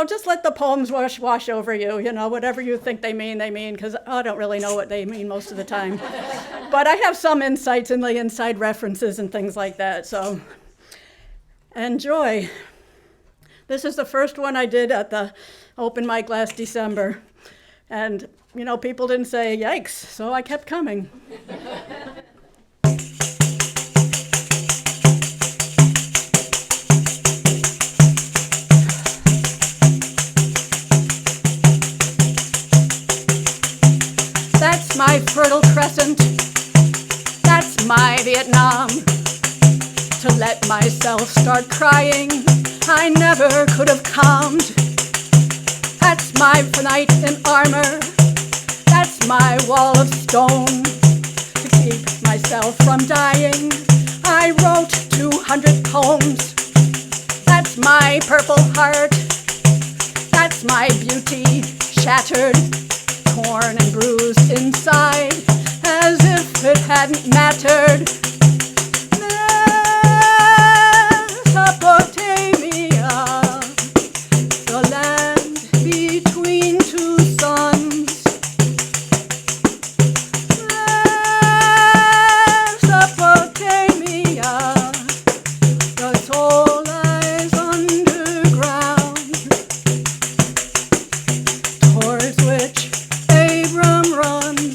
Just let the poems wash over you, whatever you think they mean, because I don't really know what they mean most of the time. But I have some insights in the inside references and things like that, so enjoy. This is the first one I did at the open mic last December. And, people didn't say, yikes, so I kept coming. That's my Fertile Crescent, that's my Vietnam. To let myself start crying, I never could have calmed. That's my knight in armor, that's my wall of stone. To keep myself from dying, I wrote 200 poems. That's my Purple Heart, that's my beauty shattered, torn and bruised inside, as if it hadn't mattered. Mesopotamia, the land between two suns. Mesopotamia, the soul lies underground, towards which Abram runs,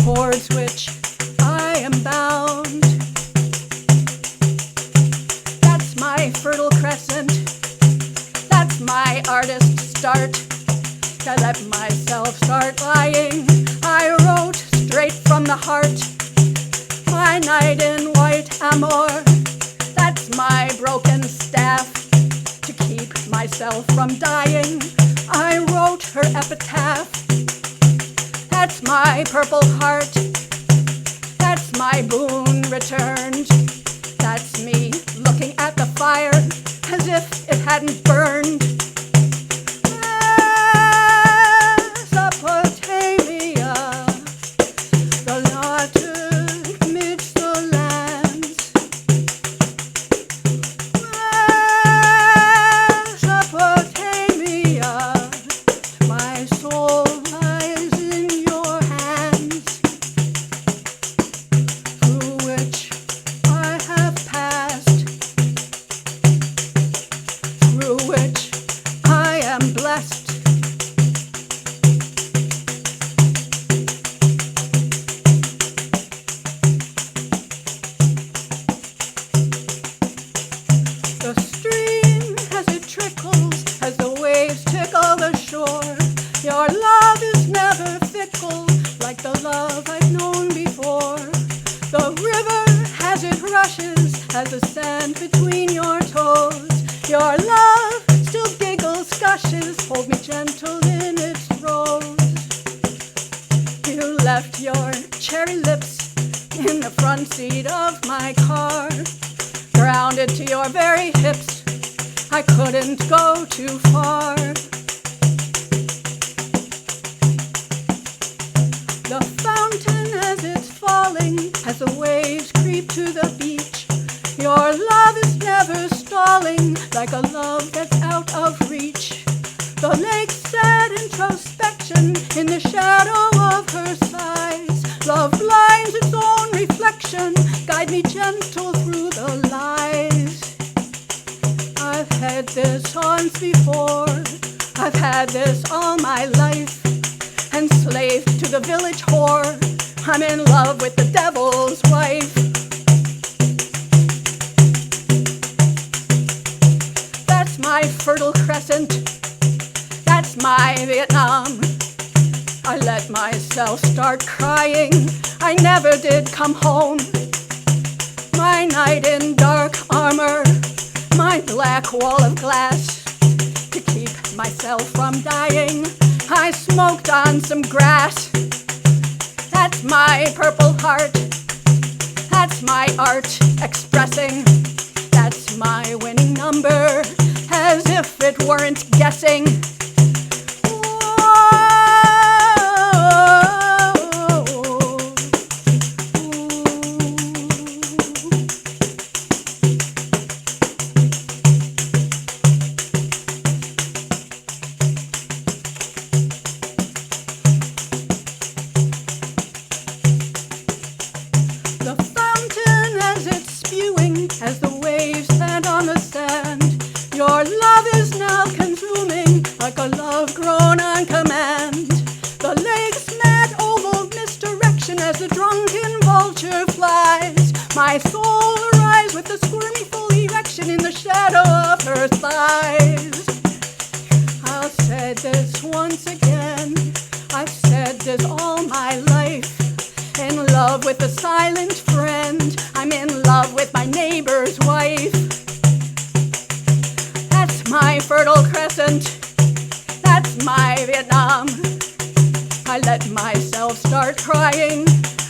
towards which I am bound. That's my Fertile Crescent, that's my artist start. To let myself start lying, I wrote straight from the heart. My knight in white amour, that's my broken staff. To keep myself from dying, I wrote her epitaph. That's my Purple Heart, that's my boon returned. That's me looking at the fire as if it hadn't burned. Mesopotamia, the Lartic midst the lands. Mesopotamia, my soul lies in your hands, through which I have passed, through which I am blessed. The stream as it trickles, as the waves tickle the shore. Your love is never fickle, like the love I've known before. The river as it rushes, has the sand between your toes. Your love still giggles, gushes, hold me gentle in its throes. You left your cherry lips in the front seat of my car, grounded to your very hips. I couldn't go too far. The fountain as it's falling, as the waves creep to the beach. Your love is never stalling, like a love that's out of reach. The lake's sad introspection in the shadow of her sighs. Love blinds its own reflection, guide me gentle through the lies. I've had this once before, I've had this all my life. Enslaved to the village whore, I'm in love with the devil's wife. That's my Fertile Crescent, that's my Vietnam. I let myself start crying, I never did come home. My knight in dark armor, my black wall of glass. To keep myself from dying, I smoked on some grass. That's my Purple Heart, that's my art expressing. That's my winning number, as if it weren't guessing. hand. Your love is now consuming like a love grown on command. The legs mad oval misdirection as the drunken vulture flies. My soul arise with a squirmy full erection in the shadow of her thighs. I'll say this once again, I've said this all my life. In love with a silent friend, I'm in love with my neighbor's wife. That's my Fertile Crescent, that's my Vietnam. I let myself start crying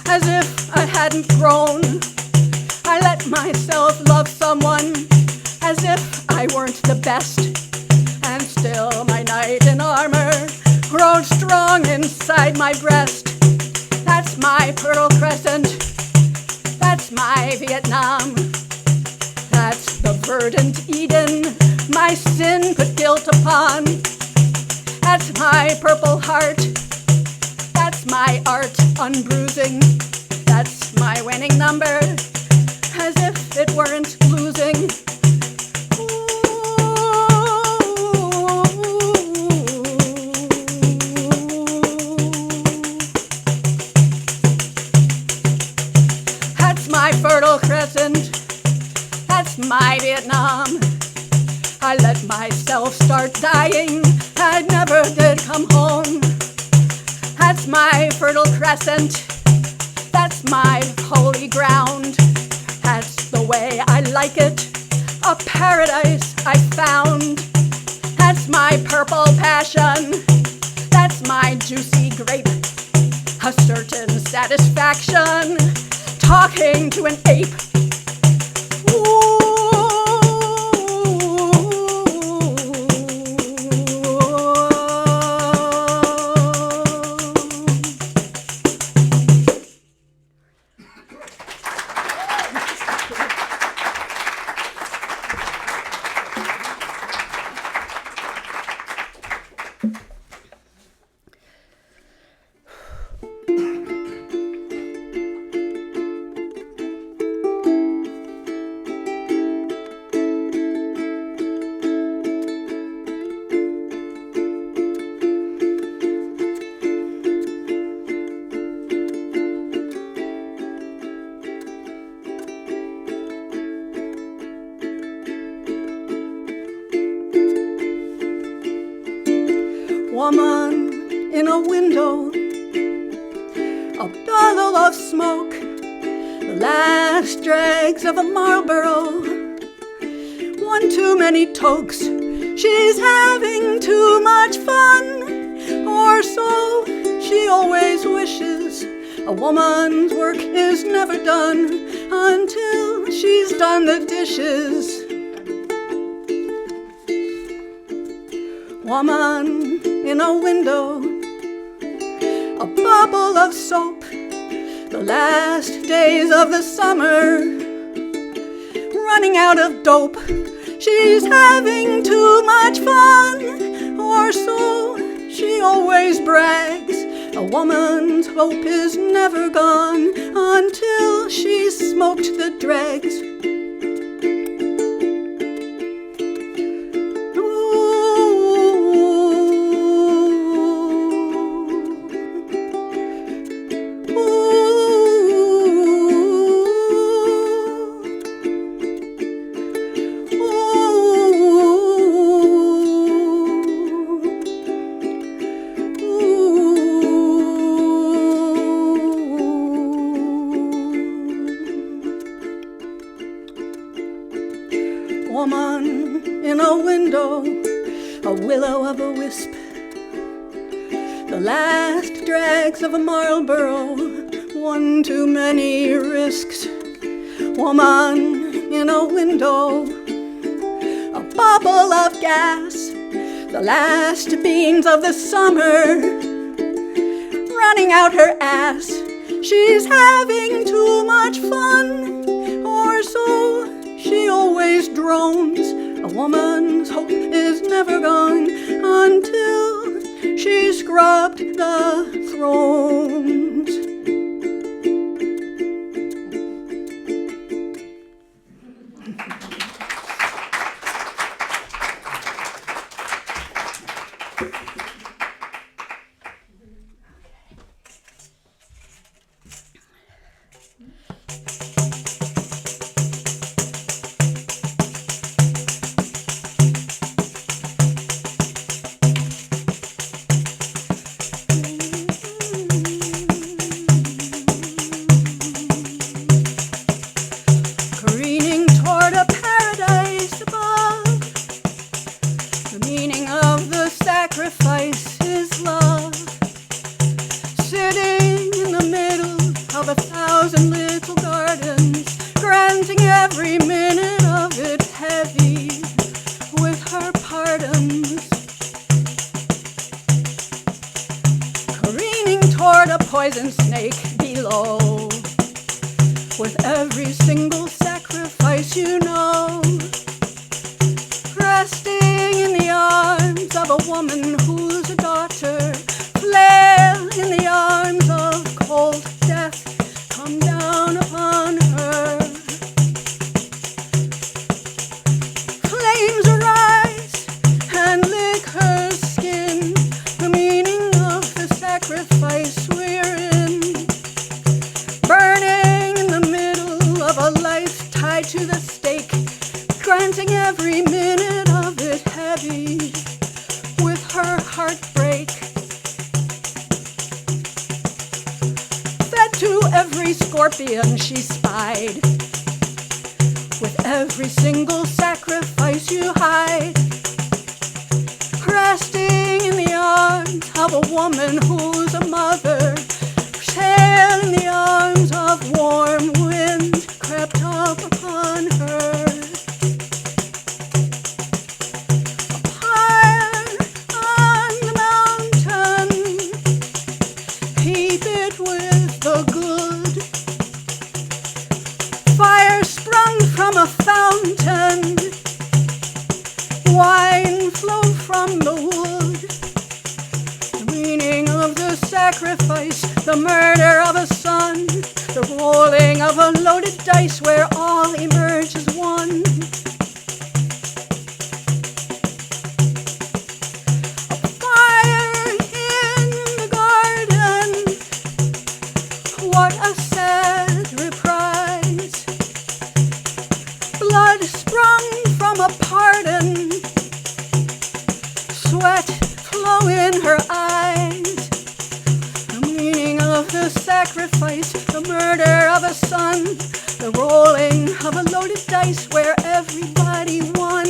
as if I hadn't grown. I let myself love someone as if I weren't the best. And still my knight in armor grows strong inside my breast. That's my Fertile Crescent, that's my Vietnam. That's the verdant Eden my sin put guilt upon. That's my Purple Heart, that's my art unbruising. That's my winning number, as if it weren't losing. That's my Fertile Crescent, that's my Vietnam. I let myself start dying, I never did come home. That's my Fertile Crescent, that's my holy ground. That's the way I like it, a paradise I found. That's my purple passion, that's my juicy grape. A certain satisfaction, talking to an ape. Woman in a window, a bottle of smoke, the last dregs of a Marlboro. One too many tokes, she's having too much fun, or so she always wishes. A woman's work is never done until she's done the dishes. Woman in a window, a bubble of soap, the last days of the summer, running out of dope. She's having too much fun, or so she always brags. A woman's hope is never gone until she's smoked the dregs. Woman in a window, a willow of a wisp, the last dregs of a Marlboro, one too many risks. Woman in a window, a bubble of gas, the last beans of the summer, running out her ass. She's having too much fun, or so she always drones. A woman's hope is never gone until she's scrubbed the thrones. Careening toward a paradise above, the meaning of the sacrifice is love. Sitting in the middle of 1,000 little gardens, granting every minute of it heavy with her pardons. Careening toward a poison snake below, with every single sacrifice you know. Resting in the arms of a woman who's a daughter, flail in the arms of cold death, come down upon her. Flames arise and lick her skin, the meaning of the sacrifice we're in. Burning in the middle of a life tied to the stake, granting every minute of it heavy with her heartbreak. Fed to every scorpion she spied, with every single sacrifice you hide. Resting in the arms of a woman who's a mother, sail in the arms of warm wind crept up upon her. A pyre on the mountain, heap it with the good. Fire sprung from a fountain, wine flow from the wood. The meaning of the sacrifice, the murder of a son, the rolling of a loaded dice where all emerge as one. A fire in the garden, what a sad reprise. Blood sprung from a pardon, sweat flow in her eyes. The meaning of the sacrifice, the murder of a son, the rolling of a loaded dice where everybody won.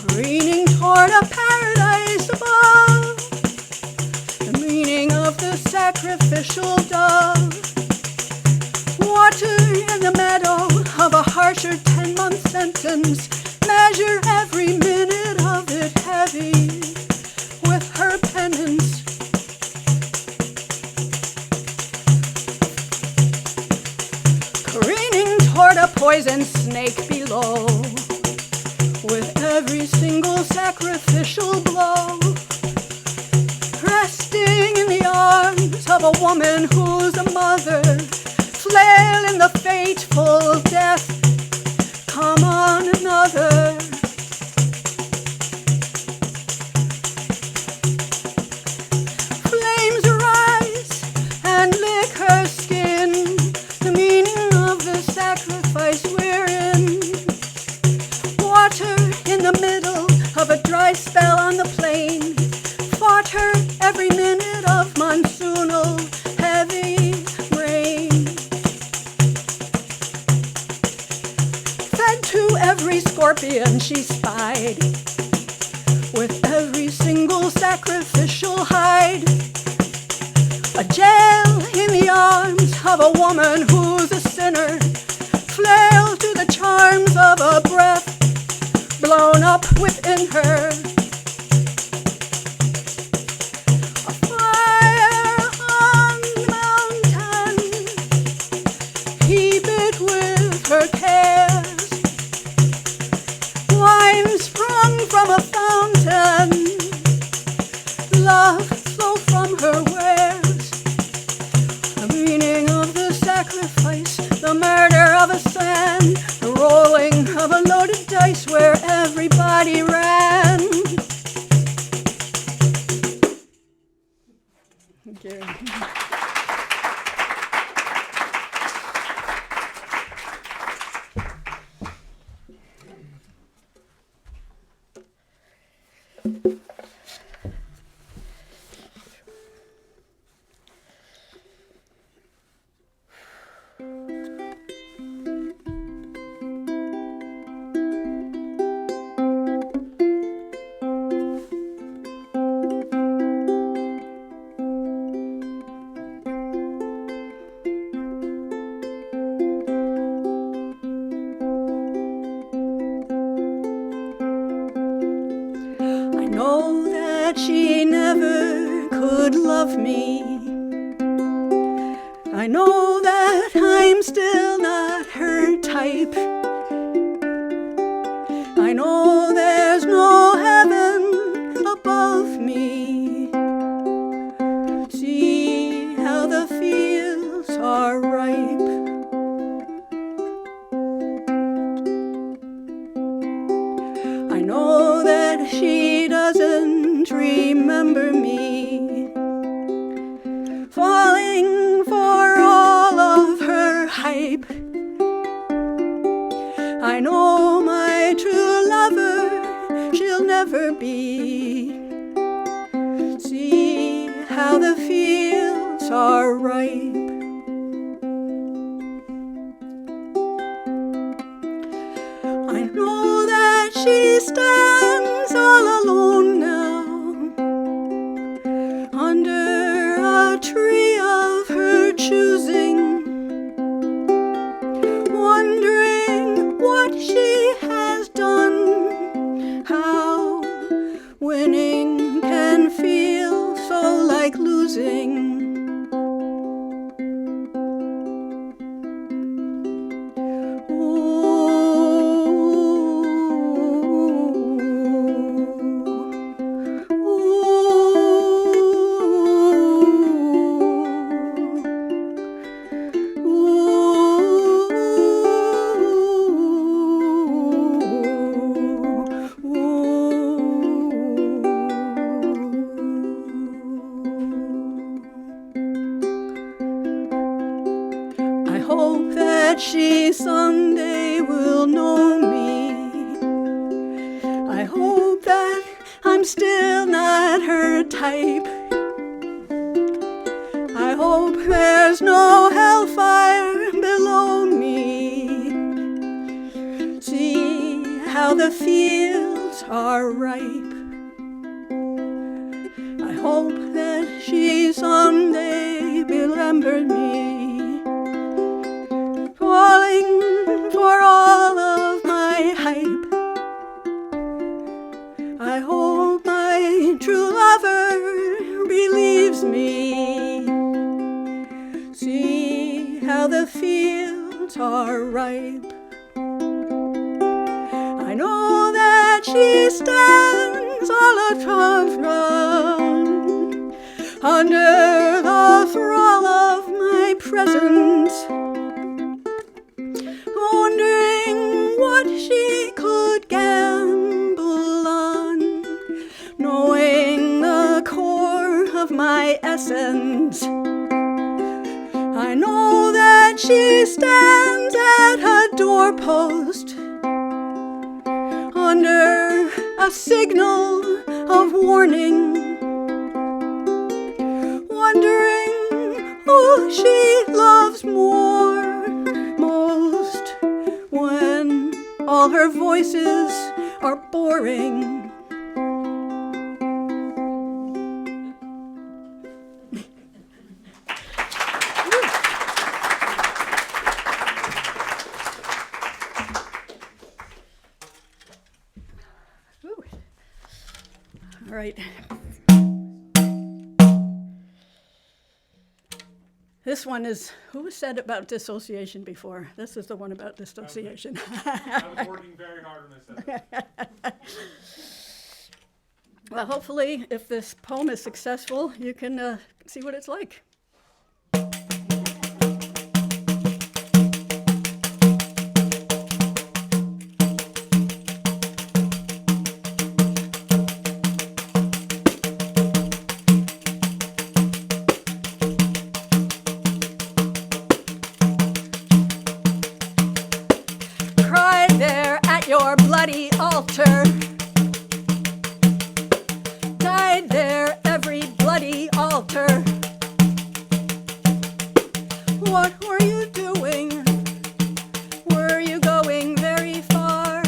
Careening toward a paradise above, the meaning of the sacrificial dove. Water in the meadow of a harsher 10-month sentence, measure every minute of it heavy with her penance. Careening toward a poison snake below, with every single sacrificial blow. Resting in the arms of a woman who's a mother, flail in the fateful death, come on another. Flames arise and lick her skin, the meaning of the sacrifice we're in. Water in the middle of a dry spell on the plain, fought her every minute of monsoonal heavy rain. Fed to every scorpion she spied, with every single sacrificial hide. A jail in the arms of a woman who's a sinner, flail to the charms of a breath blown up within her. A fire on the mountain, She never could love me. I know that I'm still not her type. I know there's no heaven above me. See how the fields are ripe. I know that she doesn't remember me, falling for all of her hype. I know my true lover she'll never be. See how the fields are ripe. I know that she stands all alone now, under a tree of her choosing, wondering what she has done, how winning can feel so like losing. She someday will know me. I hope that I'm still not her type. I hope there's no hellfire below me. See how the fields are ripe. I hope that she someday remembered me, falling for all of my hype. I hope my true lover believes me. See how the fields are ripe. I know that she stands all alone, under the thrall of my presence, wondering what she could gamble on, knowing the core of my essence. I know that she stands at a doorpost, under a signal of warning, wondering who she loves most, when all her voices are boring. All right. This one is, who said about dissociation before? This is the one about dissociation. I was working very hard on this. Well, hopefully, if this poem is successful, you can see what it's like. altar. Died there, every bloody altar. What were you doing? Were you going very far?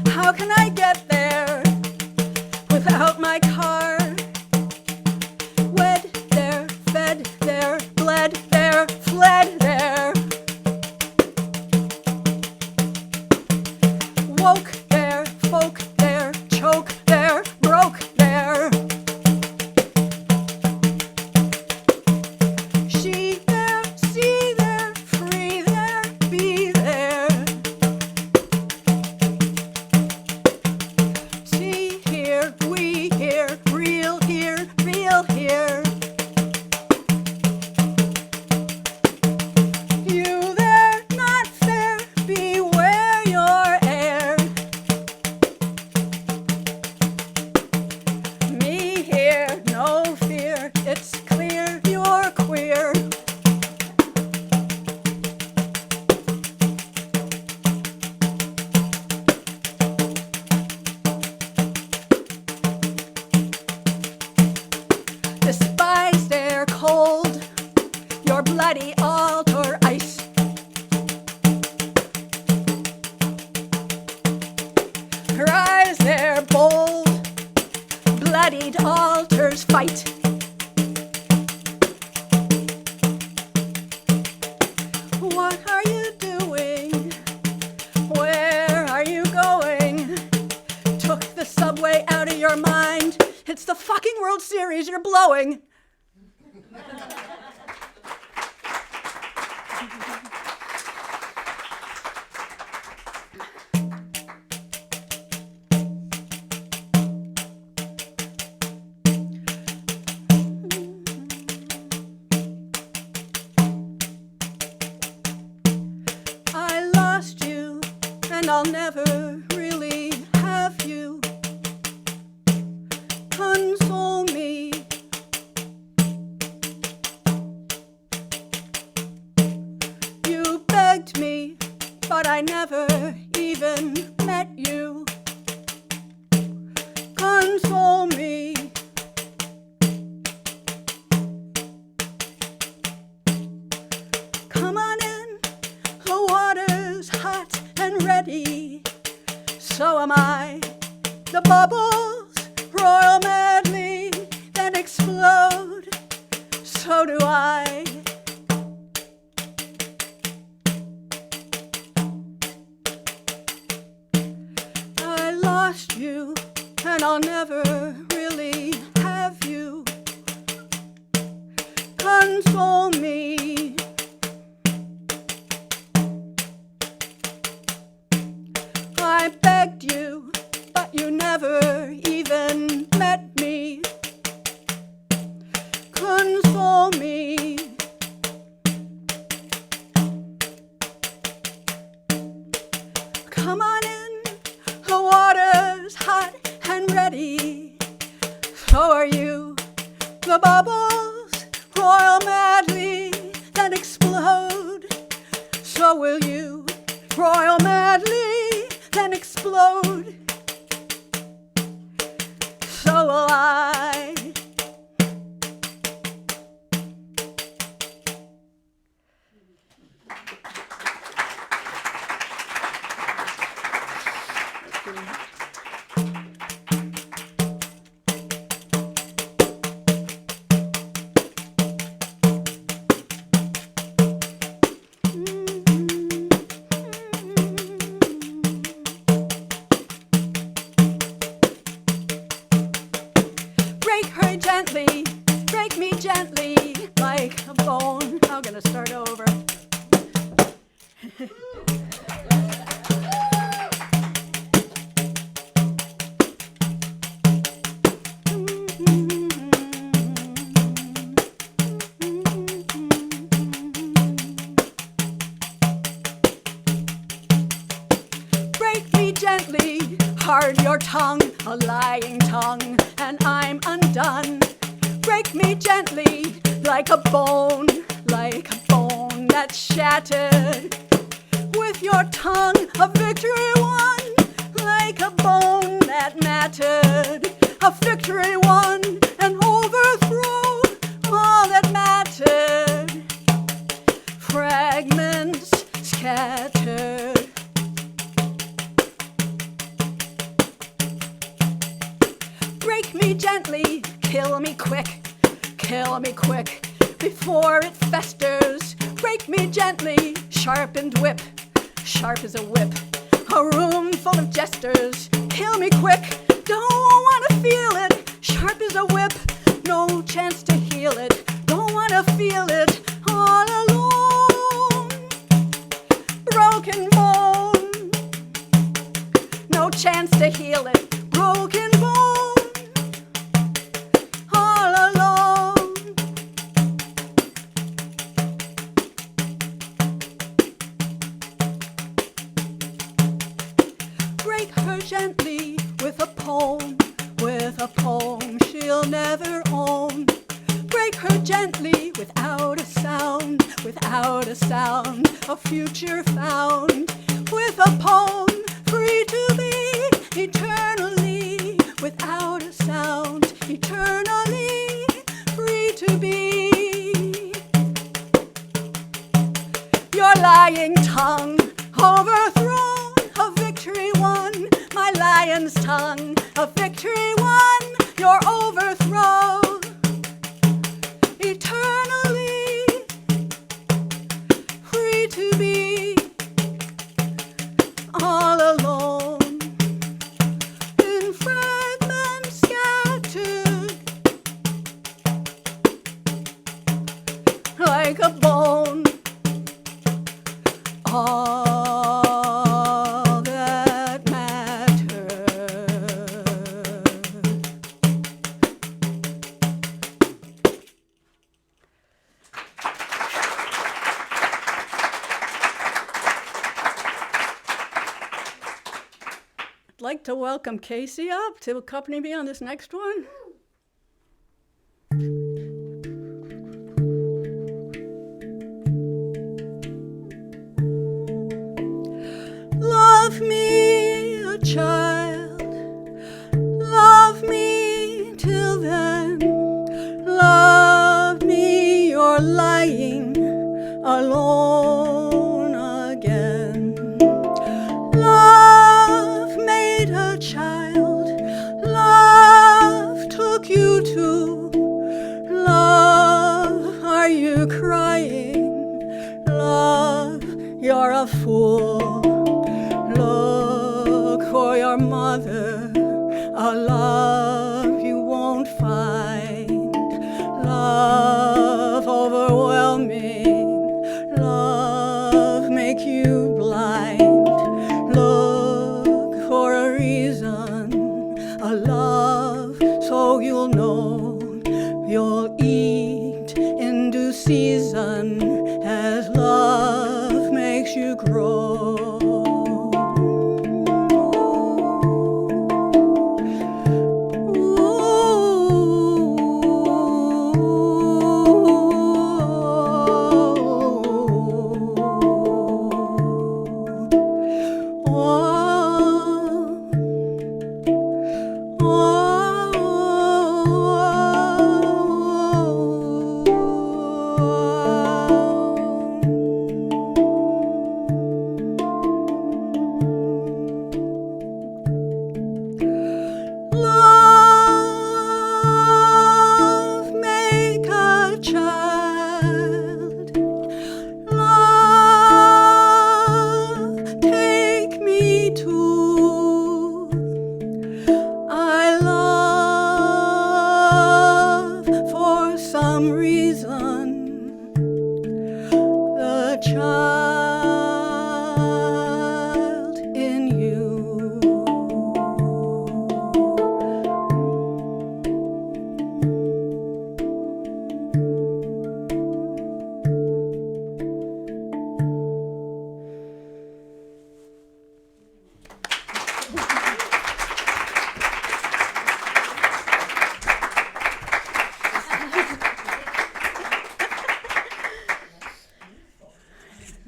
How can I get there without my car? Wed there, fed there, bled there, fled there. Woke there, folk there, choke there, broke there. She there, see there, free there, be there. See here, we here, real here, real here. You there, not fair, beware your air. Me here, no fear, it's clear you're queer. Despised air cold, your bloody altar ice. Her eyes there bold, bloodied altars fight. What are you doing? Where are you going? Took the subway out of your mind. It's the fucking World Series you're blowing. I lost you, and I'll never really have you. Console me. You begged me, but I never even met you. Console me. Come on in, the water's hot and ready. So am I. The bubbles roil madly, then explode. So do I. I lost you, and I'll never really have you. Console me. I begged you, but you never even met me. Console me. Come on in, the water's hot and ready. So are you. The bubbles roil madly, then explode. So will you. Roil madly, then explode. So will I. Break her gently, break me gently like a bone. I'm gonna start over. Break me gently, hard your tongue, a lying tongue, and I'm undone. Break me gently, like a bone that's shattered. With your tongue, a victory won, like break a bone that mattered, a victory won, and overthrow all that mattered, fragments scattered. Break me gently, kill me quick, before it festers. Break me gently, sharpened whip, sharp as a whip, a room full of jesters. Kill me quick, don't wanna feel it, sharp as a whip, no chance to heal it, don't wanna feel it, all alone. Broken bone, no chance to heal it, broken bone, all alone. Break her gently with a poem she'll never own. Break her gently without a sound, a future found. With a poem free to be eternally, without a sound, eternally free to be. Your lying tongue overthrown, a victory won, my lion's tongue, a victory won, your overthrow, eternally free to be, all alone, in fragments scattered, like a bone, all that mattered. I'd like to welcome Casey up to accompany me on this next one. Love me, a child, love me till then. Love me, you're lying alone again. Love made a child, love took you to. Love, are you crying? Love, you're a fool. Look for your mother, a love you won't find. Love overwhelming, love make you blind. Look for a reason, a love so you'll know. You'll eat in due season as love makes you grow.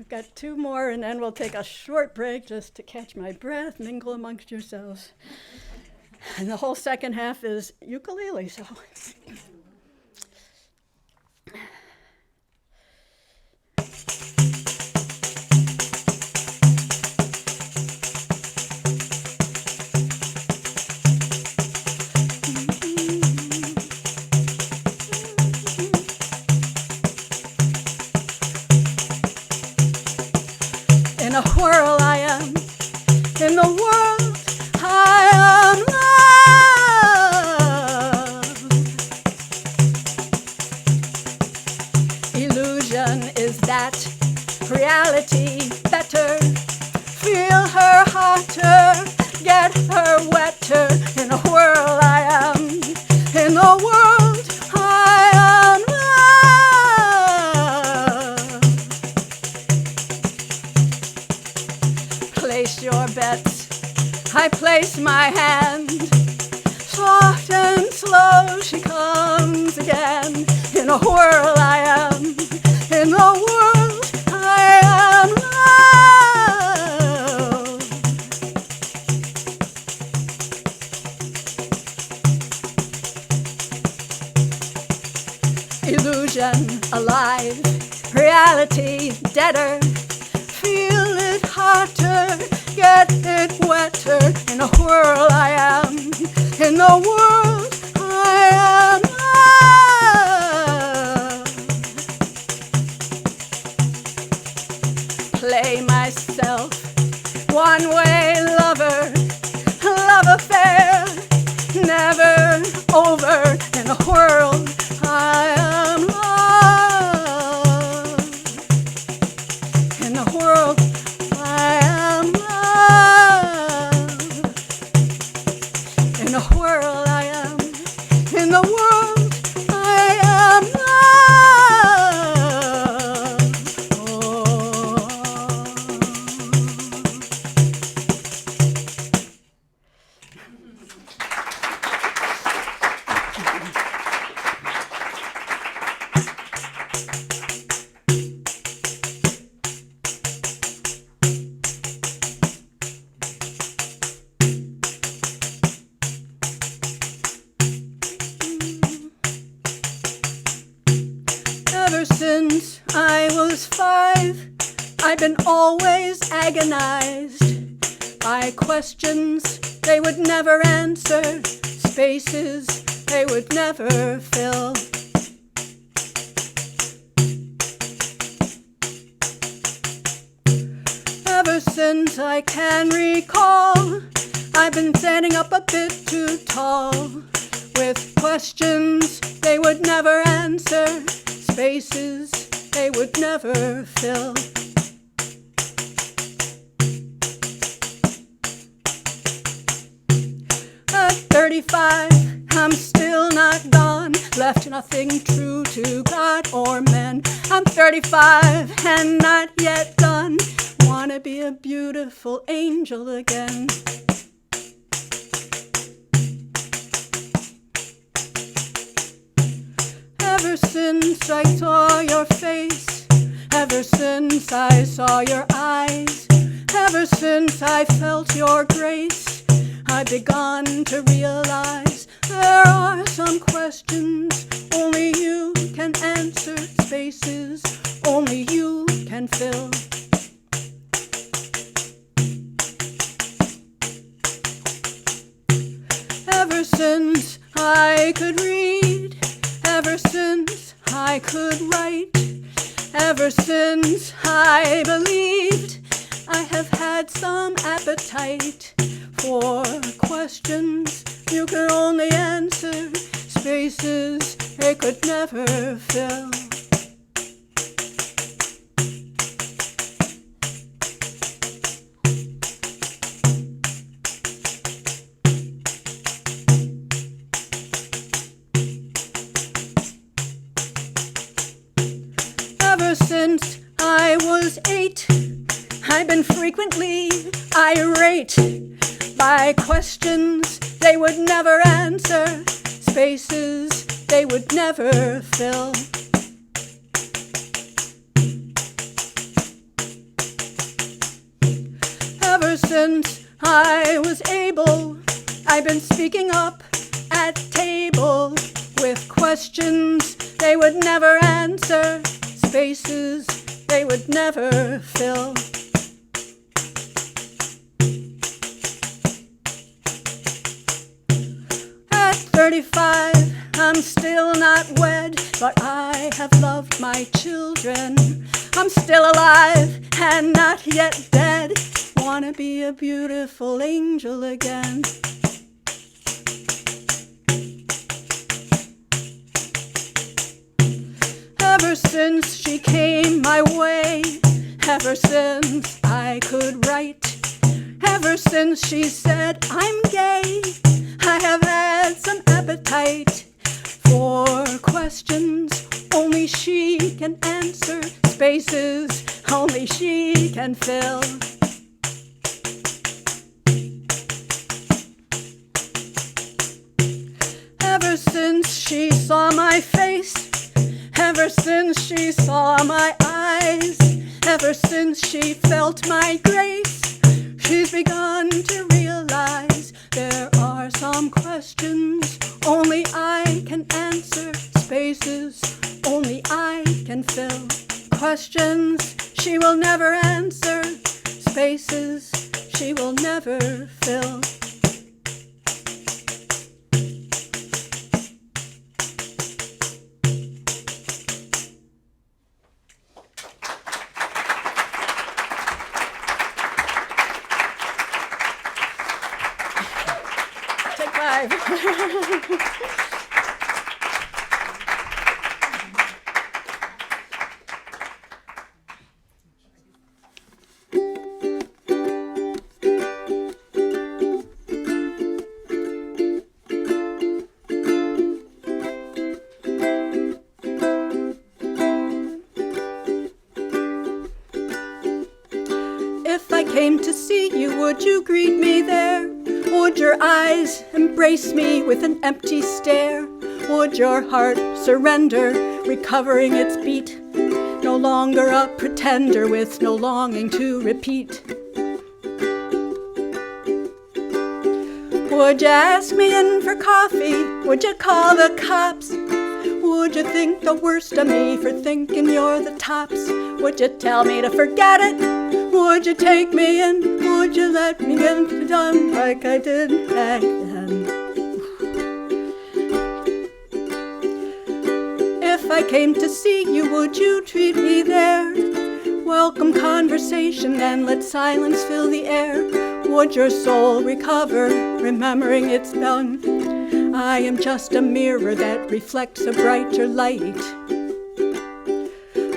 I've got two more, and then we'll take a short break just to catch my breath, mingle amongst yourselves. And the whole second half is ukulele, so. In a whirl I am, in the world I am love. Illusion is that, reality better. Feel her hotter, get her wetter. In a whirl I am, in the world I am love. Place your bets, I place my hand. Soft and slow she comes again. In a whirl I am, in the world I am love. Illusion alive, reality deader. Feel it hotter, get it wetter. In a whirl I am, in the world I am love. Play myself, one-way lover, love affair, never over. In a whirl I am love. In the world I am love. In a whirl I am, in the world I am love. Ever since I was 5, I've been always agonized by questions they would never answer, spaces they would never fill. Ever since I can recall, I've been standing up a bit too tall, with questions they would never answer, spaces they would never fill. At 35, I'm still not gone, left nothing true to God or men. I'm 35 and not yet done, wanna be a beautiful angel again. Ever since I saw your face, ever since I saw your eyes, ever since I felt your grace, I've begun to realize there are some questions only you can answer, spaces only you can fill. Ever since I could read, ever since I could write, ever since I believed, I have had some appetite for questions you can only answer, spaces they could never fill. Ever since I was 8, I've been frequently irate by questions they would never answer, spaces they would never fill. since I was able, I've been speaking up at table with questions they would never answer, spaces they would never fill. At 35, I'm still not wed, but I have loved my children. I'm still alive and not yet dead. Wanna be a beautiful angel again. Ever since she came my way, ever since I could write, ever since she said I'm gay, I have had some appetite for questions only she can answer, spaces only she can fill. Ever since she saw my face, ever since she saw my eyes, ever since she felt my grace, she's begun to realize there are some questions only I can answer, spaces only I can fill. Questions she will never answer, spaces she will never fill. Take 5. If I came to see you, would you greet me there? Would your eyes embrace me with an empty stare? Would your heart surrender, recovering its beat? No longer a pretender with no longing to repeat. Would you ask me in for coffee? Would you call the cops? Would you think the worst of me for thinking you're the tops? Would you tell me to forget it? Would you take me in? Would you let me get done like I did back then? If I came to see you, would you treat me there? Welcome conversation and let silence fill the air. Would your soul recover, remembering it's done? I am just a mirror that reflects a brighter light.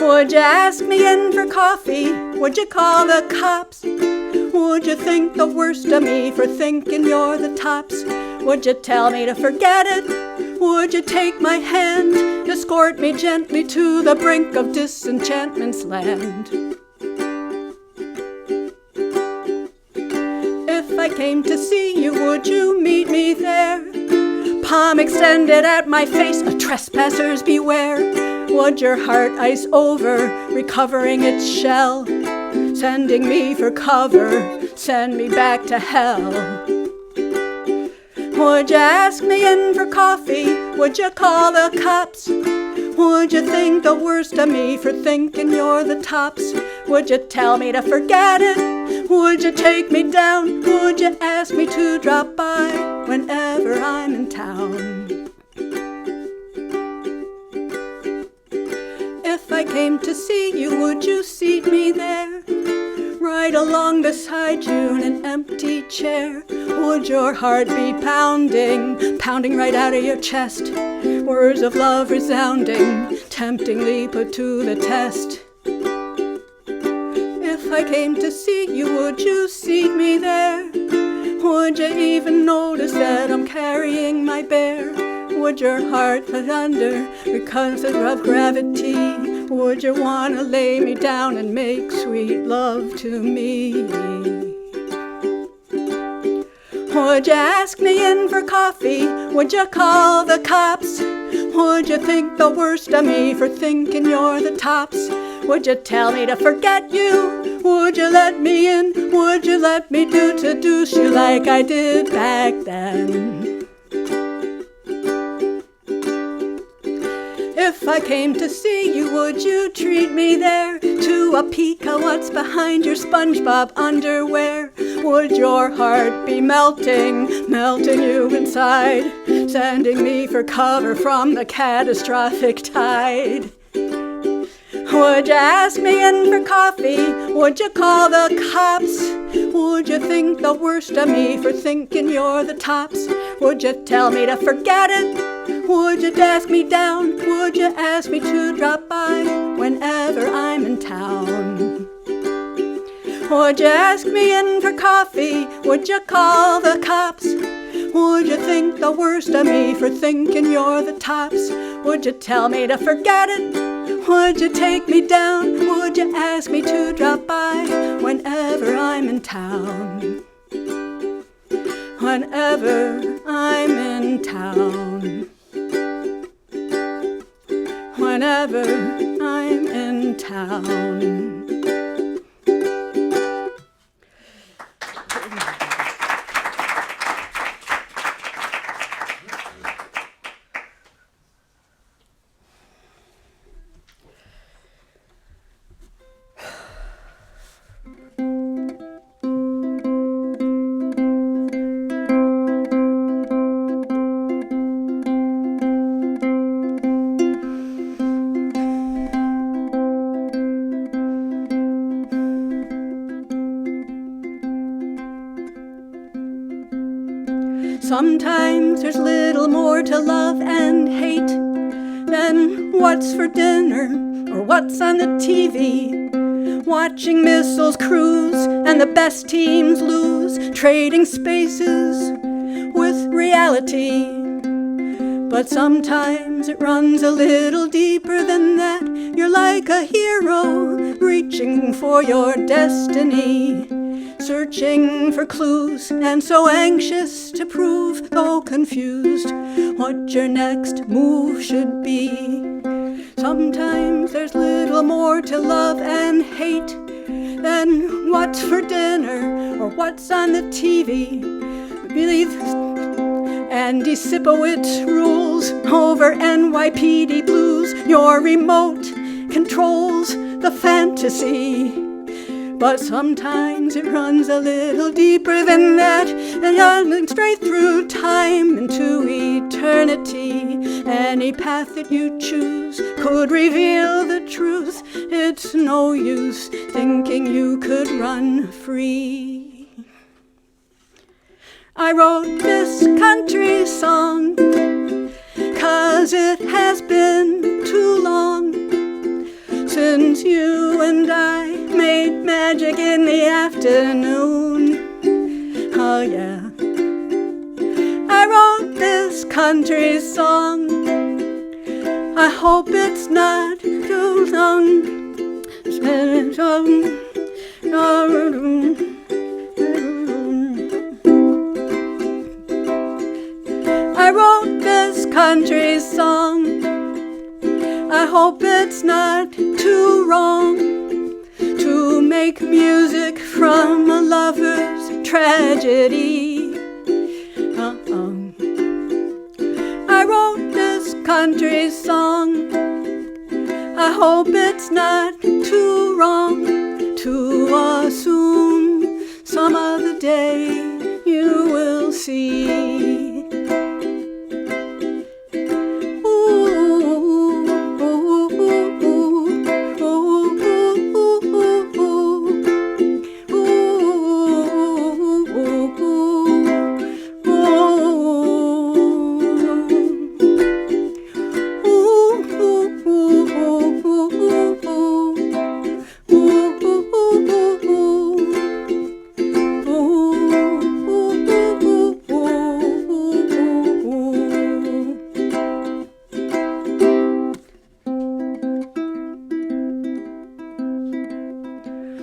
Would you ask me in for coffee? Would you call the cops? Would you think the worst of me for thinking you're the tops? Would you tell me to forget it? Would you take my hand, escort me gently to the brink of disenchantment's land? If I came to see you, would you meet me there? Palm extended at my face, a trespasser's beware. Would your heart ice over, recovering its shell? Sending me for cover, send me back to hell. Would you ask me in for coffee? Would you call the cops? Would you think the worst of me for thinking you're the tops? Would you tell me to forget it? Would you take me down? Would you ask me to drop by whenever I'm in town? If I came to see you, would you seat me there? Right along beside you in an empty chair. Would your heart be pounding, pounding right out of your chest? Words of love resounding, temptingly put to the test. If I came to see you, would you seat me there? Would you even notice that I'm carrying my bear? Would your heart put under because of gravity? Would you want to lay me down and make sweet love to me? Would you ask me in for coffee? Would you call the cops? Would you think the worst of me for thinking you're the tops? Would you tell me to forget you? Would you let me in? Would you let me seduce you like I did back then? If I came to see you, would you treat me there to a peek at what's behind your SpongeBob underwear? Would your heart be melting you inside, sending me for cover from the catastrophic tide? Would you ask me in for coffee? Would you call the cops? Would you think the worst of me for thinking you're the tops? Would you tell me to forget it? Would you ask me down? Would you ask me to drop by whenever I'm in town? Would you ask me in for coffee? Would you call the cops? Would you think the worst of me for thinking you're the tops? Would you tell me to forget it? Would you take me down? Would you ask me to drop by whenever I'm in town? Whenever I'm in town. Whenever I'm in town. Sometimes there's little more to love and hate than what's for dinner or what's on the TV. Watching missiles cruise and the best teams lose, trading spaces with reality. But sometimes it runs a little deeper than that. You're like a hero reaching for your destiny, searching for clues and so anxious to prove, though confused, what your next move should be. Sometimes there's little more to love and hate than what's for dinner or what's on the TV. Believe Andy Sipowicz rules over NYPD Blues. Your remote controls the fantasy. But sometimes it runs a little deeper than that, and running straight through time into eternity. Any path that you choose could reveal the truth. It's no use thinking you could run free. I wrote this country song 'cause it has been too long since you and I made magic in the afternoon. Oh yeah, I wrote this country song. I hope it's not too long. I wrote this country song. I hope it's not too wrong to make music from a lover's tragedy. I wrote this country song. I hope it's not too wrong to assume some other day you will see.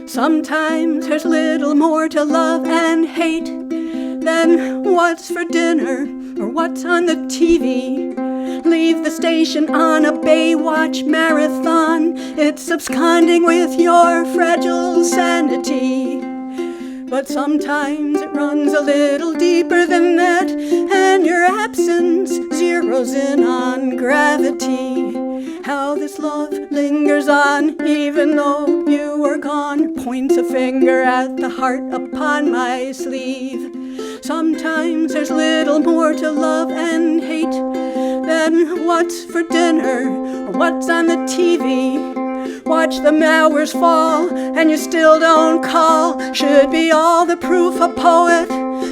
Sometimes there's little more to love and hate than what's for dinner or what's on the TV. leave the station on a Baywatch marathon. It's absconding with your fragile sanity. But sometimes it runs a little deeper than that, and your absence zeroes in on gravity. How this love lingers on even though you are gone points a finger at the heart upon my sleeve. Sometimes there's little more to love and hate than what's for dinner or what's on the TV. Watch the hours fall and you still don't call. Should be all the proof a poet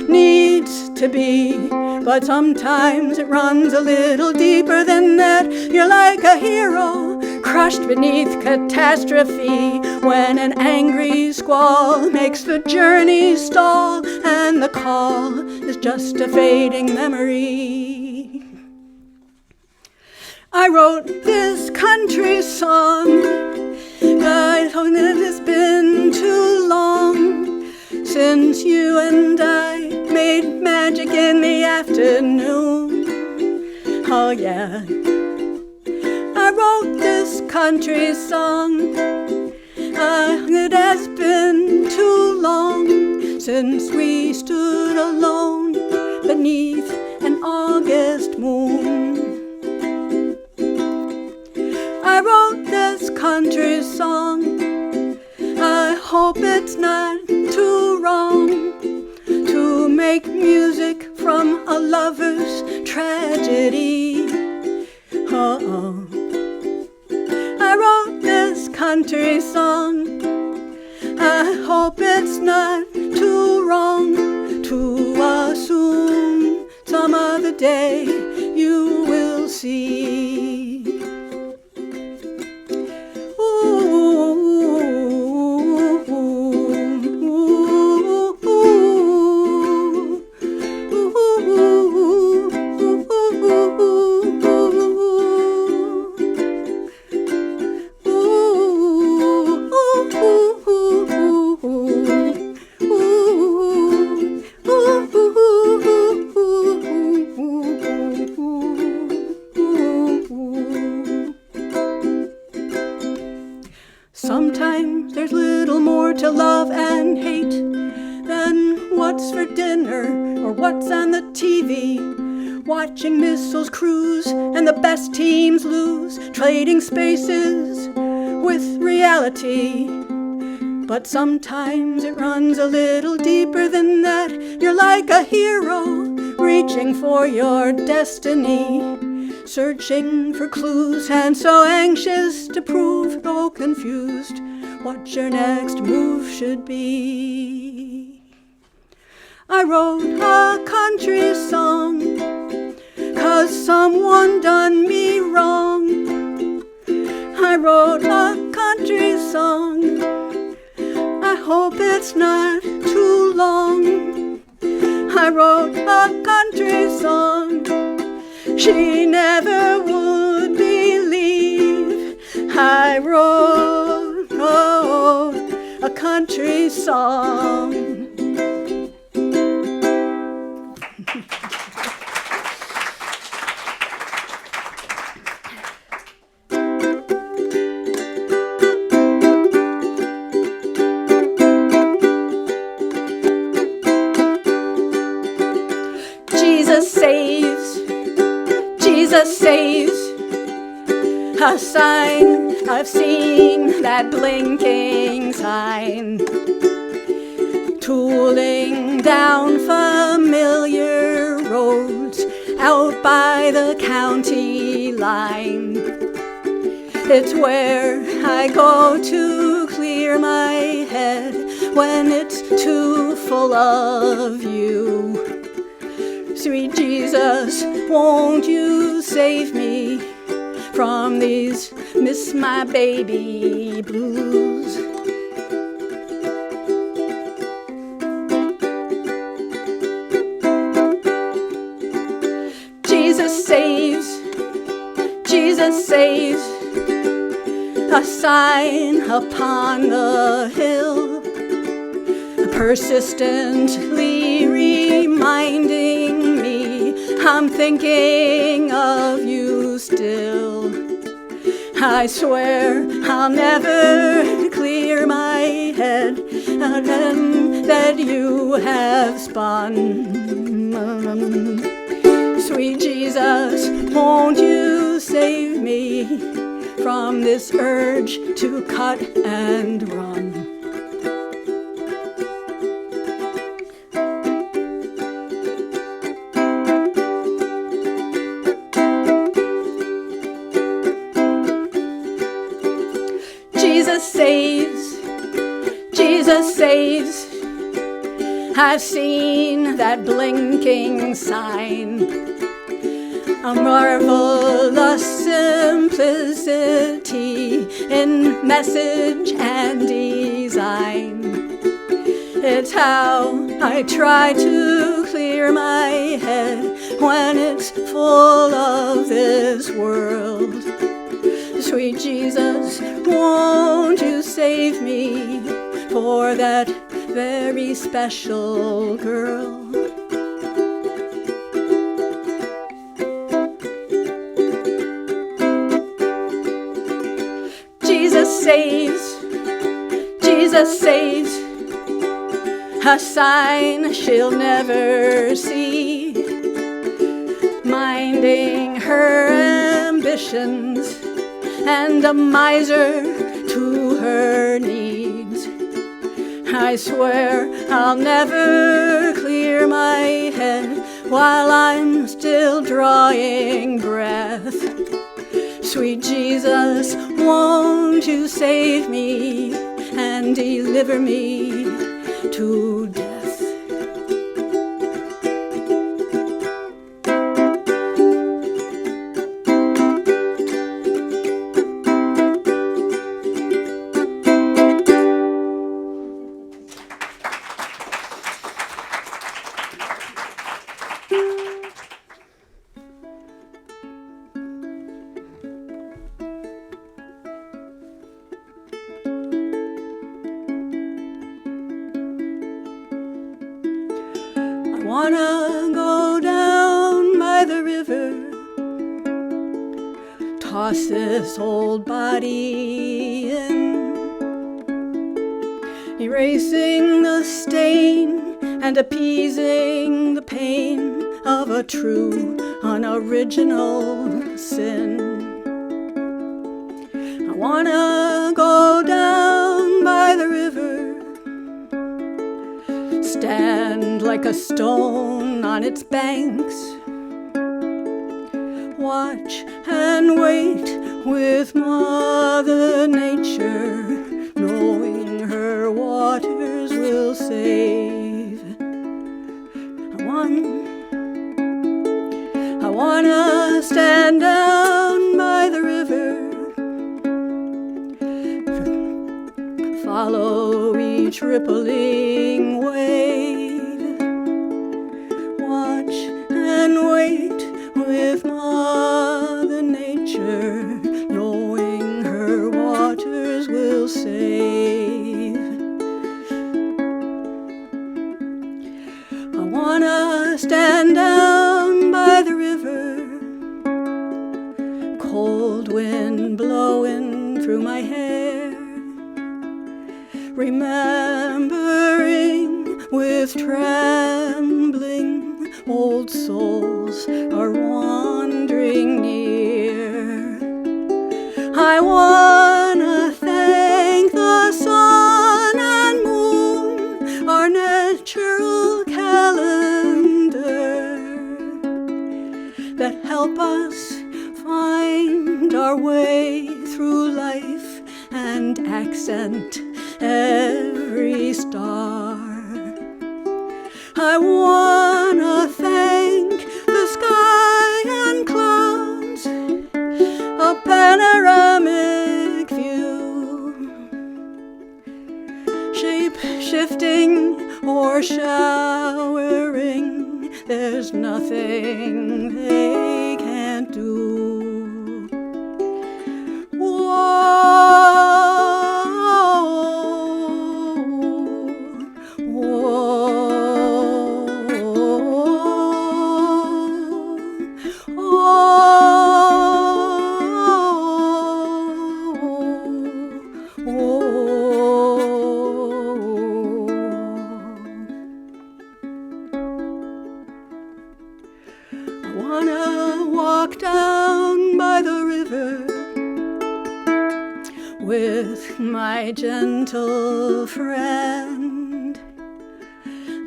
needs to be. But sometimes it runs a little deeper than that. You're like a hero crushed beneath catastrophe, when an angry squall makes the journey stall, and the call is just a fading memory. I wrote this country song. I know that it's been too long since you and I made magic in the afternoon. Oh yeah, I wrote this country song. It has been too long since we stood alone beneath an August moon. I wrote this country song. I hope it's not too wrong to make music from a lover's tragedy. Oh, I wrote this country song. I hope it's not too wrong to assume some other day you will see. Sometimes there's little more to love and hate than what's for dinner or what's on the TV. Watching missiles cruise and the best teams lose, trading spaces with reality. But sometimes it runs a little deeper than that. You're like a hero reaching for your destiny, searching for clues and so anxious to prove, though confused, what your next move should be. I wrote a country song 'cause someone done me wrong. I wrote a country song. I hope it's not too long. I wrote a country song. She never would believe I wrote a country song. Jesus saves, Jesus saves. A sign, I've seen that blinking sign, tooling down familiar roads out by the county line. It's where I go to clear my head when it's too full of you. Sweet Jesus, won't you save me from these miss my baby blues? Jesus saves, Jesus saves. A sign upon the hill, persistently reminding me I'm thinking of you you still. I swear I'll never clear my head that you have spun. Sweet Jesus, won't you save me from this urge to cut and run? Jesus saves, Jesus saves. I've seen that blinking sign, a marvelous simplicity in message and design. It's how I try to clear my head when it's full of this world. Sweet Jesus, won't you save me for that very special girl? Jesus saves, Jesus saves, a sign she'll never see, minding her ambitions and a miser to her needs. I swear I'll never clear my head while I'm still drawing breath. Sweet Jesus, won't you save me and deliver me to death? I wanna go down by the river, toss this old body in, erasing the stain and appeasing the pain of a true, unoriginal sin. I wanna go down by the river, stand like a stone on its banks, watch and wait with Mother Nature, knowing her waters will save. I wanna stand down by the river, follow each rippling wave, watch and wait with Mother Nature, knowing her waters will save. I wanna stand down by the river, cold wind blowing through my hair, remembering with trembling old souls are wandering near. I wanna thank the sun and moon, our natural calendar, that help us find our way through life and accent every star. I wanna thank the sky and clouds, a panoramic view, shape-shifting or showering, there's nothing they can't do. my gentle friend.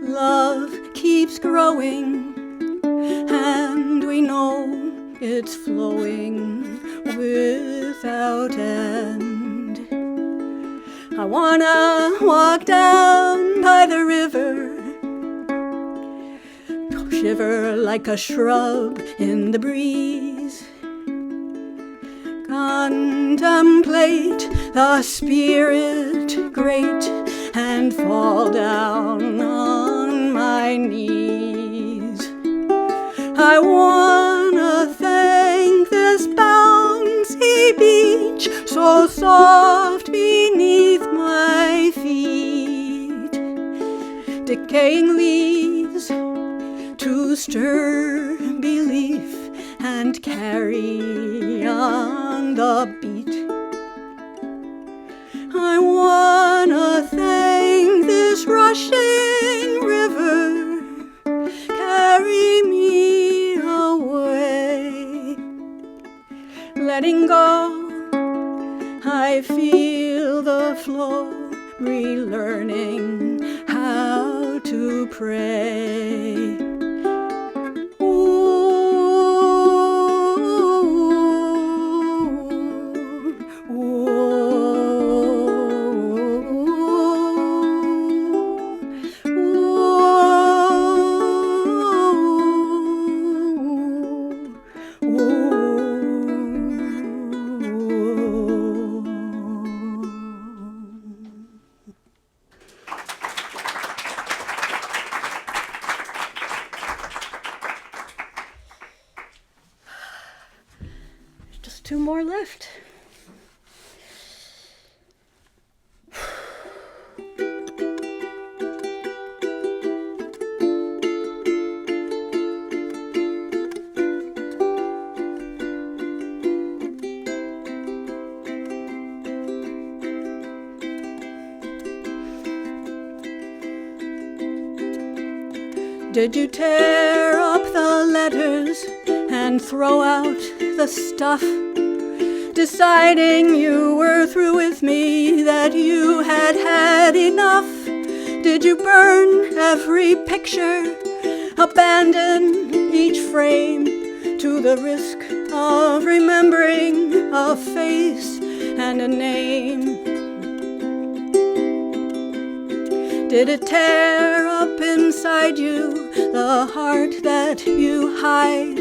Love keeps growing, and we know it's flowing without end. I wanna walk down by the river, shiver like a shrub in the breeze, contemplate the spirit great, and fall down on my knees. I wanna thank this bouncy beach, so soft beneath my feet. Decaying leaves to stir belief and carry on the beat. I wanna thank this rushing river, carry me away. Letting go, I feel the flow, relearning how to pray. Just two more left. Did you tear up the letters and throw out the stuff, deciding you were through with me, that you had had enough? Did you burn every picture, abandon each frame to the risk of remembering a face and a name? Did it tear up inside you the heart that you hide,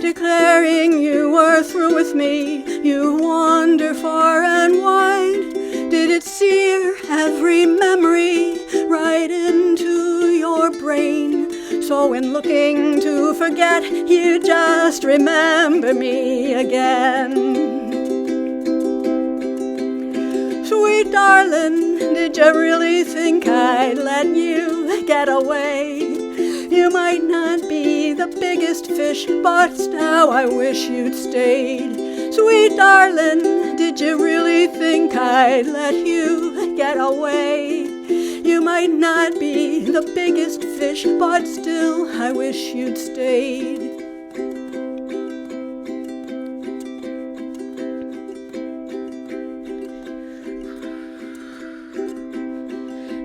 declaring you were through with me, you wander far and wide? Did it sear every memory right into your brain, so in looking to forget you just remember me again? Sweet darling, did you really think I'd let you get away? You might not be the biggest fish, but now I wish you'd stayed. Sweet darling, did you really think I'd let you get away? You might not be the biggest fish, but still I wish you'd stayed.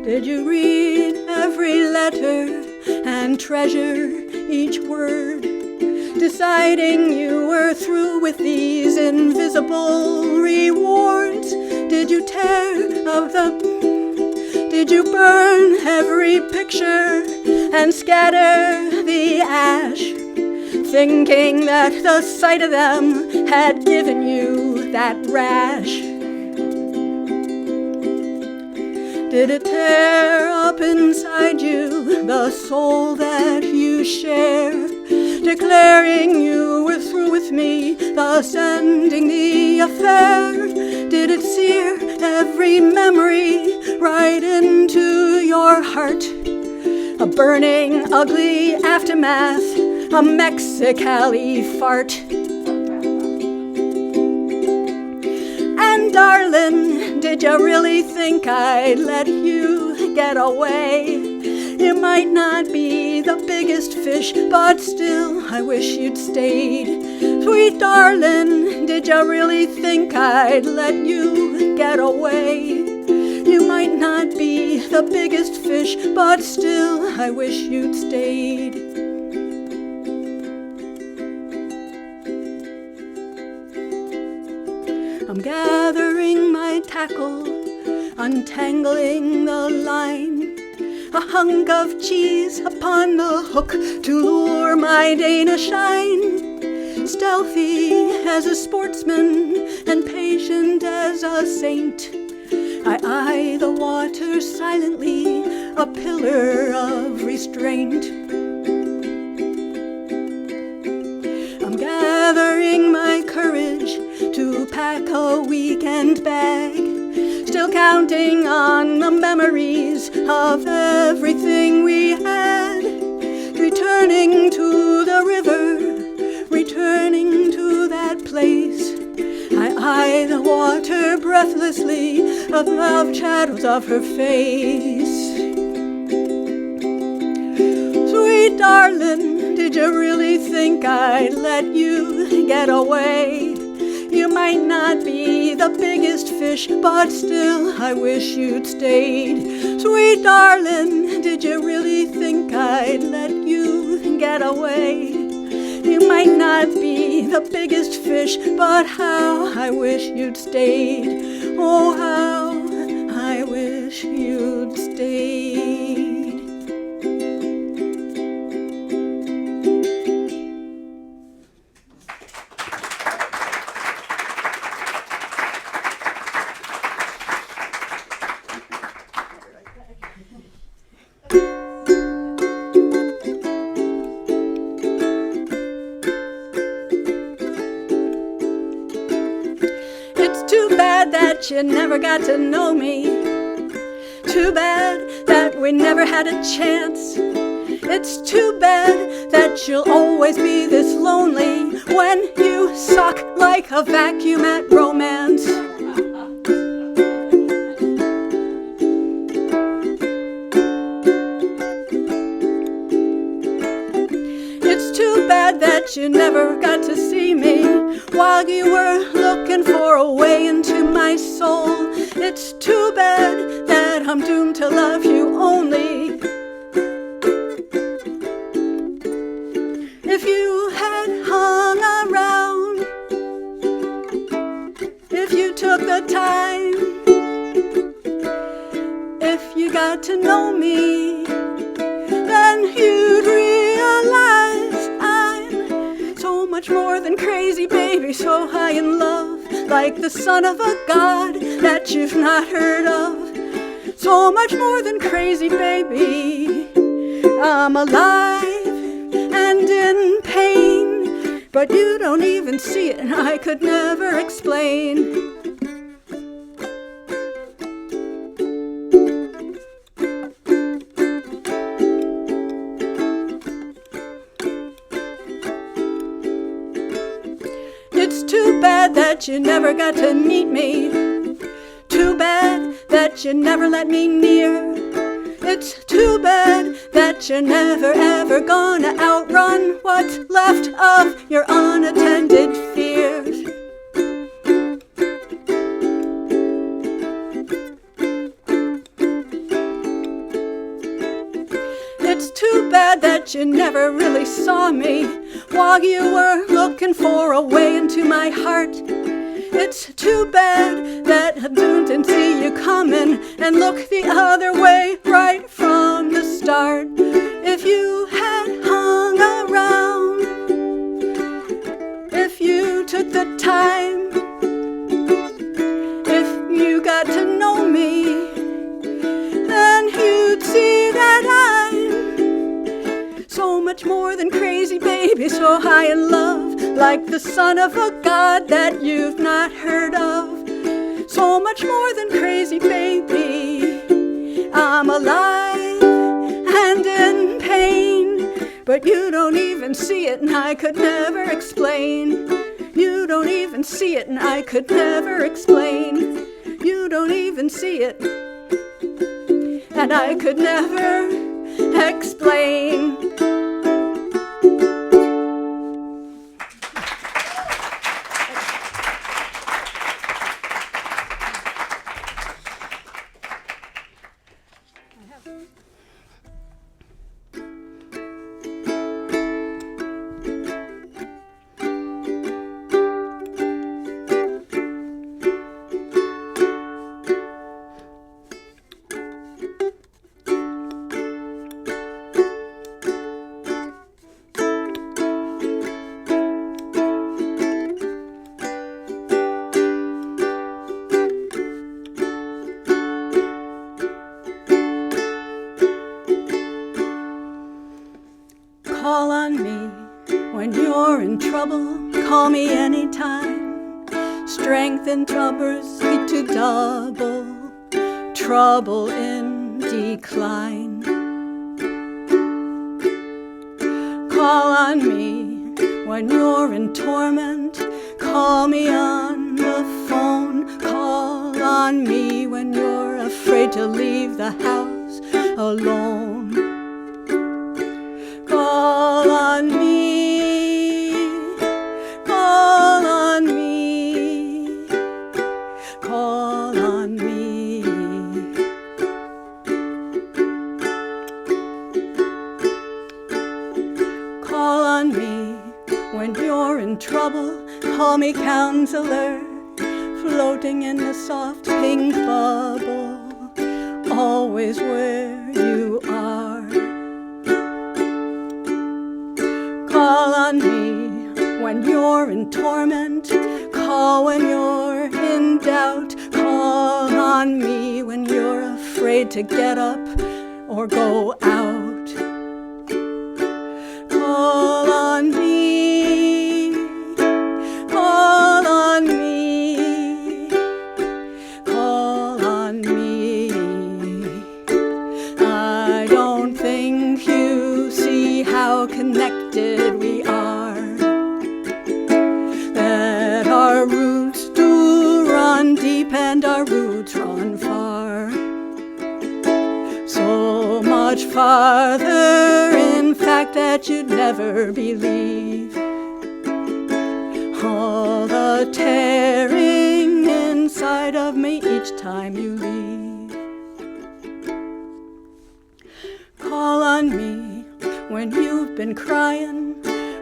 Did you read every letter and treasure each word, deciding you were through with these invisible rewards? Did you did you burn every picture and scatter the ash, thinking that the sight of them had given you that rash? Did it tear up inside you the soul that you share, declaring you were through with me, thus ending the affair? Did it sear every memory right into your heart, a burning, ugly aftermath, a Mexicali fart? And darling, did you really think I'd let you get away? You might not be the biggest fish, but still I wish you'd stayed. Sweet darling, did you really think I'd let you get away? the biggest fish, but still I wish you'd stayed. I'm gathering my tackle, untangling the line, a hunk of cheese upon the hook to lure my Dana shine. Stealthy as a sportsman and patient as a saint, I eye the water silently, a pillar of restraint. I'm gathering my courage to pack a weekend bag, still counting on the memories of everything we had. Returning to the river, returning to that place, I eye the water breathlessly above shadows of her face. Sweet darling, did you really think I'd let you get away? You might not be the biggest fish, but still I wish you'd stayed. Sweet darling, did you really think I'd let you get away? You might not be the biggest fish, but how I wish you'd stayed. Oh, how I wish you'd stayed. That you never got to know me. Too bad that we never had a chance. It's too bad that you'll always be this lonely when you suck like a vacuum at romance. It's too bad that you never got to see me while you were looking for a way into my soul. It's too bad that I'm doomed to love you only. If you had hung around, if you took the time, if you got to know me, then you'd realize I'm so much more than crazy, baby, so high in love, like the son of a god that you've not heard of. So much more than crazy, baby. I'm alive and in pain, but you don't even see it, and I could never explain. It's too bad that you never got to meet me. Too bad that you never let me near. It's too bad that you're never ever gonna outrun what's left of your unattended fears. It's too bad that you never really saw me while you were looking for a way into my heart. It's too bad that I didn't see you coming and look the other way right from the start. If you had hung around, if you took the time, if you got to know me, then you'd see that I'm so much more than crazy, baby, so high in love, like the son of a god that you've not heard of. So much more than crazy, baby. I'm alive and in pain, but you don't even see it, and I could never explain. You don't even see it, and I could never explain. You don't even see it, and I could never explain. Call on me when you're in trouble. Call me anytime. Strength in troubles lead to double trouble in decline. Call on me when you're in torment. Call me on the phone. Call on me when you're afraid to leave the house alone. Call on me, call on me, call on me. Call on me when you're in trouble. Call me counselor, floating in a soft pink bubble, always where you are. Call on me when you're in torment. Call when you're in doubt. Call on me when you're afraid to get up or go out. Call on me, call on me, call on me. I don't think you see how connected we are, that our roots do run deep and our roots run far, so much farther, in fact, that you'd never believe. All the tearing inside of me each time you leave. Call on me when you've been crying.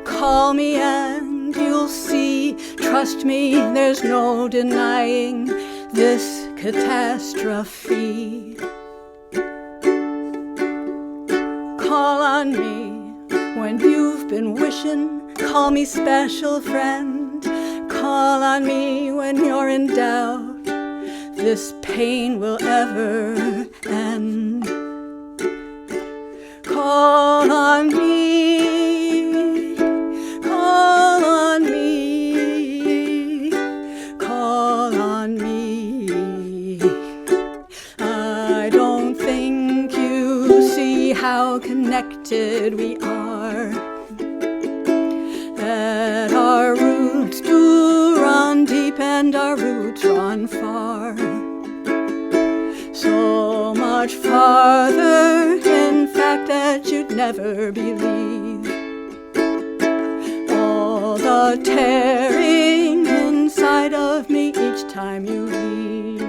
Call me and you'll see. Trust me, there's no denying this catastrophe. Call on me when you've been wishing. Call me special friend. Call on me when you're in doubt this pain will ever end. Call on me, call on me, call on me. I don't think you see how connected we are, that our roots do run deep and our roots run far, so much farther, in fact, that you'd never believe. All the tearing inside of me each time you leave.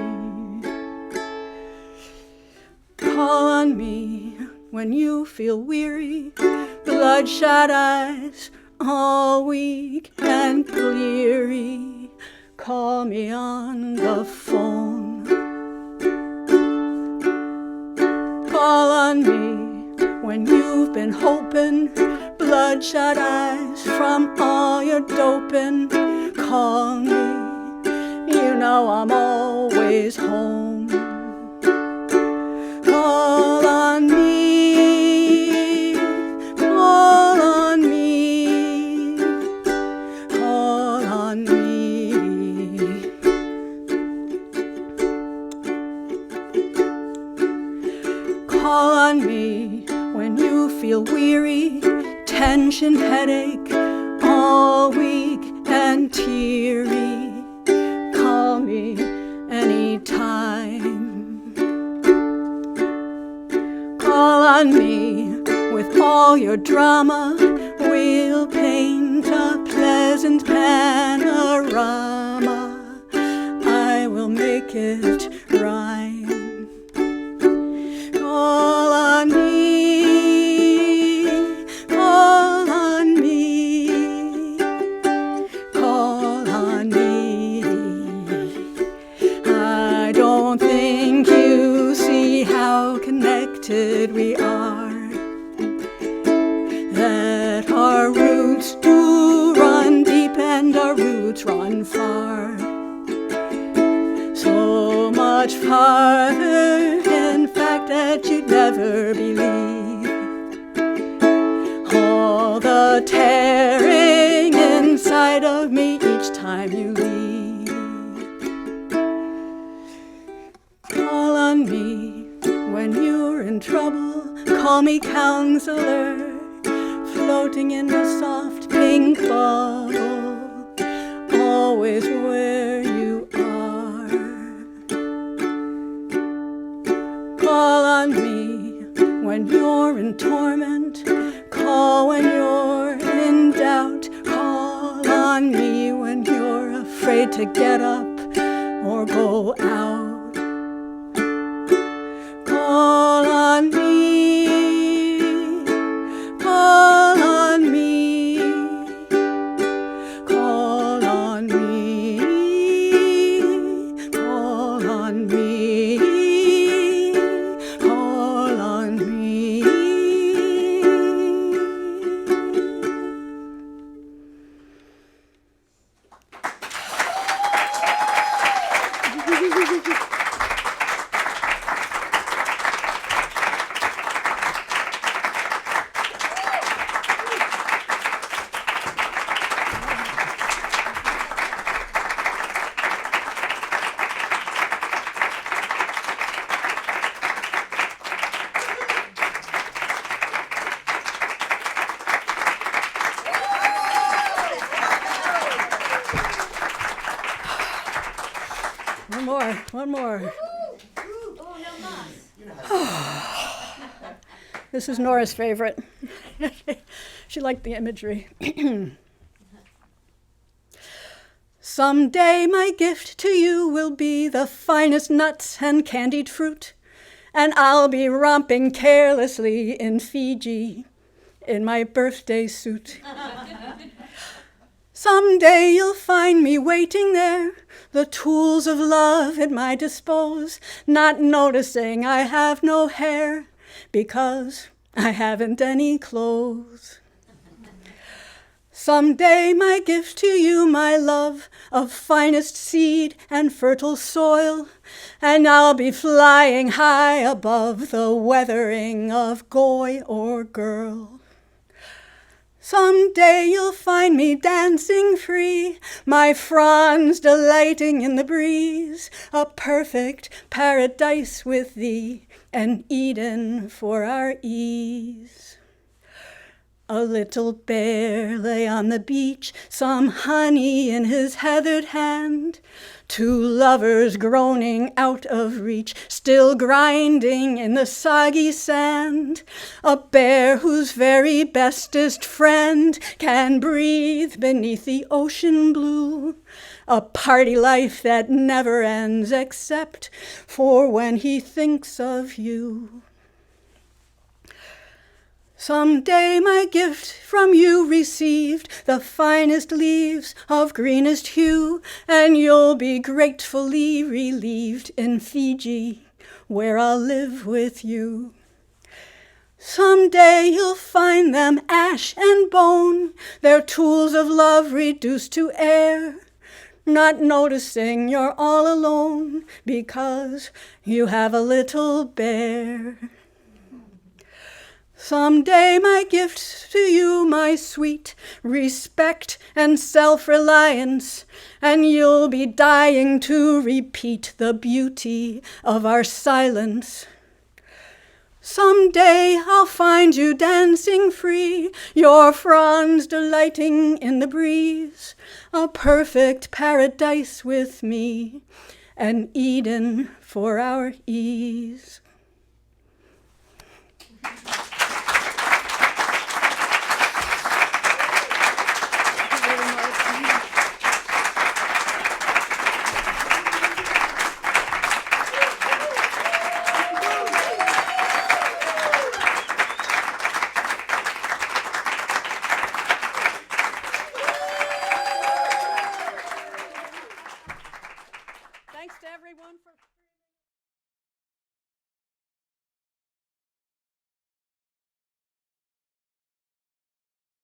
Call on me when you feel weary, bloodshot eyes, all weak and bleary. Call me on the phone. Call on me when you've been hoping, bloodshot eyes from all your doping. Call me, you know I'm always home. Call on me, call on me, call on me. Call on me when you feel weary, tension, headache, all weak and teary. Call me anytime. Call on me with all your drama. We'll paint a pleasant panorama. I will make it rhyme. Call me how connected we are, that our roots do run deep and our roots run far, so much farther, in fact, that you'd never believe. All the tearing inside of me each time you leave. Call on me when you're in trouble, call me counselor, floating in a soft pink bubble, always where you are. Call on me when you're in torment, call when you're in doubt, call on me when you're afraid to get up or go out. Call on me, call on me, call on me, call on me, call on me. One more. This is Nora's favorite. She liked the imagery. Someday my gift to you will be the finest nuts and candied fruit, and I'll be romping carelessly in Fiji in my birthday suit. Someday you'll find me waiting there, the tools of love at my dispose, not noticing I have no hair because I haven't any clothes. Someday my gift to you, my love, of finest seed and fertile soil, and I'll be flying high above the weathering of boy or girl. Someday you'll find me dancing free, my fronds delighting in the breeze, a perfect paradise with thee, an Eden for our ease. A little bear lay on the beach, some honey in his heathered hand, two lovers groaning out of reach, still grinding in the soggy sand. A bear whose very bestest friend can breathe beneath the ocean blue. A party life that never ends except for when he thinks of you. Someday my gift from you received, the finest leaves of greenest hue, and you'll be gratefully relieved in Fiji, where I'll live with you. Someday you'll find them ash and bone, their tools of love reduced to air, not noticing you're all alone because you have a little bear. Someday my gift to you, my sweet, respect and self-reliance, and you'll be dying to repeat the beauty of our silence. Someday I'll find you dancing free, your fronds delighting in the breeze, a perfect paradise with me, an Eden for our ease. Thanks to everyone for